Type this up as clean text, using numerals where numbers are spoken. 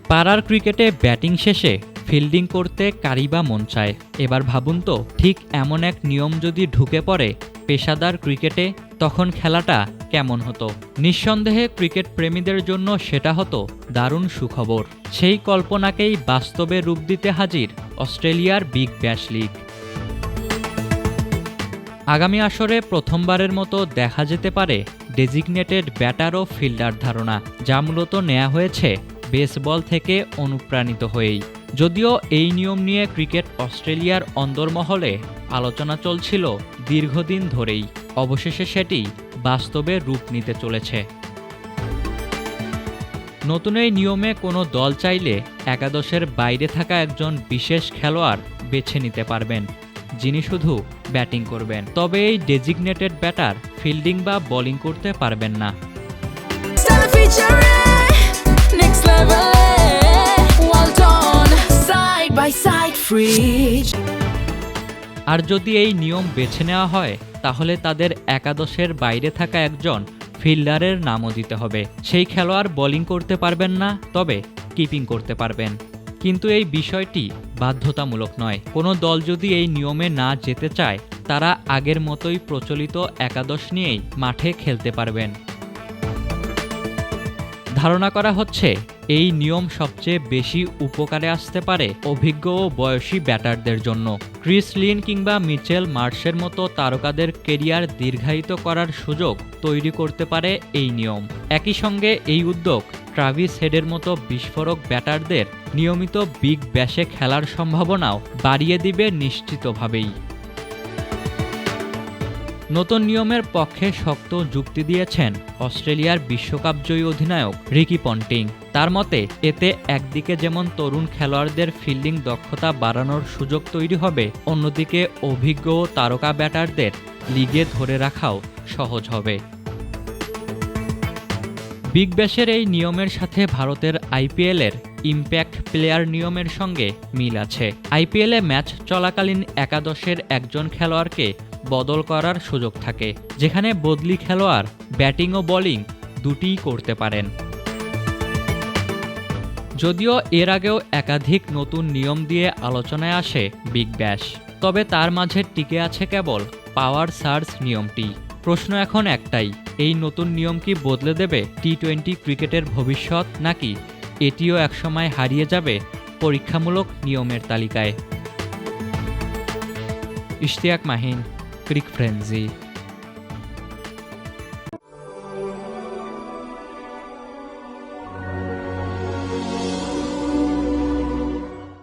পাড়ার ক্রিকেটে ব্যাটিং শেষে ফিল্ডিং করতে কারই বা মন চায়। এবার ভাবুন তো, ঠিক এমন এক নিয়ম যদি ঢুকে পড়ে পেশাদার ক্রিকেটে, তখন খেলাটা কেমন হতো? নিঃসন্দেহে ক্রিকেট প্রেমীদের জন্য সেটা হতো দারুণ সুখবর। সেই কল্পনাকেই বাস্তবে রূপ দিতে হাজির অস্ট্রেলিয়ার বিগ ব্যাশ লিগ। আগামী আসরে প্রথমবারের মতো দেখা যেতে পারে ডেজিগনেটেড ব্যাটার ও ফিল্ডার ধারণা, যা মূলত নেওয়া হয়েছে বেসবল থেকে অনুপ্রাণিত হয়েই। যদিও এই নিয়ম নিয়ে ক্রিকেট অস্ট্রেলিয়ার অন্দরমহলে আলোচনা চলছিল দীর্ঘদিন ধরেই, অবশেষে সেটি বাস্তবে রূপ নিতে চলেছে। নতুন এই নিয়মে কোনো দল চাইলে একাদশের বাইরে থাকা একজন বিশেষ খেলোয়াড় বেছে নিতে পারবেন, যিনি শুধু ব্যাটিং করবেন। তবে এই ডেজিগনেটেড ব্যাটার ফিল্ডিং বা বোলিং করতে পারবেন না। আর যদি এই নিয়ম বেছে নেওয়া হয়, তাহলে তাদের একাদশের বাইরে থাকা একজন ফিল্ডারের নামও দিতে হবে। সেই খেলোয়াড় বোলিং করতে পারবেন না, তবে কিপিং করতে পারবেন। কিন্তু এই বিষয়টি বাধ্যতামূলক নয়। কোনো দল যদি এই নিয়মে না যেতে চায়, তারা আগের মতোই প্রচলিত একাদশ নিয়েই মাঠে খেলতে পারবেন। ধারণা করা হচ্ছে এই নিয়ম সবচেয়ে বেশি উপকারে আসতে পারে অভিজ্ঞ ও বয়সী ব্যাটারদের জন্য। ক্রিস লিন কিংবা মিচেল মার্শের মতো তারকাদের কেরিয়ার দীর্ঘায়িত করার সুযোগ তৈরি করতে পারে এই নিয়ম। একই সঙ্গে এই উদ্যোগ ট্রাভিস হেডের মতো বিস্ফোরক ব্যাটারদের নিয়মিত বিগ ব্যাশে খেলার সম্ভাবনাও বাড়িয়ে দিবে নিশ্চিতভাবেই। নতুন নিয়মের পক্ষে শক্ত যুক্তি দিয়েছেন অস্ট্রেলিয়ার বিশ্বকাপজয়ী অধিনায়ক রিকি পন্টিং। তার মতে, এতে একদিকে যেমন তরুণ খেলোয়াড়দের ফিল্ডিং দক্ষতা বাড়ানোর সুযোগ তৈরি হবে, অন্যদিকে অভিজ্ঞ ও তারকা ব্যাটারদের লিগে ধরে রাখাও সহজ হবে। বিগ ব্যাশের এই নিয়মের সাথে ভারতের আইপিএলের ইম্প্যাক্ট প্লেয়ার নিয়মের সঙ্গে মিল আছে। আইপিএলে ম্যাচ চলাকালীন একাদশের একজন খেলোয়াড়কে বদল করার সুযোগ থাকে, যেখানে বদলি খেলোয়াড় ব্যাটিং ও বোলিং দুটিই করতে পারেন। যদিও এর আগেও একাধিক নতুন নিয়ম দিয়ে আলোচনায় আসে বিগ ব্যাশ, তবে তার মাঝে টিকে আছে কেবল পাওয়ার সার্জ নিয়মটি। প্রশ্ন এখন একটাই, এই নতুন নিয়ম কি বদলে দেবে টি-20 ক্রিকেটের ভবিষ্যৎ, নাকি এটিও একসময় হারিয়ে যাবে পরীক্ষামূলক নিয়মের তালিকায়? ইশতিয়াক মাহিন, ক্রিক ফ্রেন্জি।